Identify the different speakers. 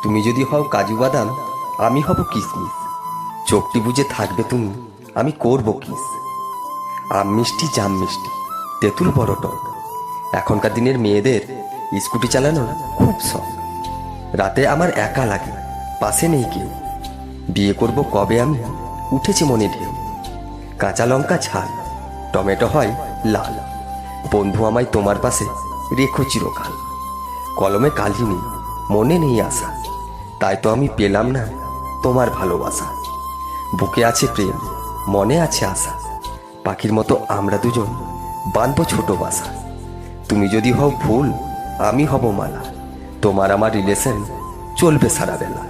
Speaker 1: তুমি যদি হও কাজু বাদাম, আমি হব কিশমিশ। চোখটি বুঝে থাকবে তুমি, আমি করব কিস। আম মিষ্টি জাম মিষ্টি, তেঁতুল বড় টক। এখনকার দিনের মেয়েদের স্কুটি চালানোর খুব শখ। রাতে আমার একা লাগে, পাশে নেই কেউ। বিয়ে করব কবে আমি, উঠেছে মনে ঢেউ। কাঁচা লঙ্কা ঝাল, টমেটো হয় লাল। বন্ধু আমায় তোমার পাশে রেখো চিরকাল। কলমে কালি নেই, মনে নেই আশা, তাই তো আমি পেলাম না তোমার ভালোবাসা। বুকে আছে প্রেম, মনে আছে আশা, পাখির মতো আমরা দুজন বাঁধবো ছোট বাসা। তুমি যদি হও ফুল, আমি হব মালা, তোমার আমার রিলেশন চলবে সারা বেলা।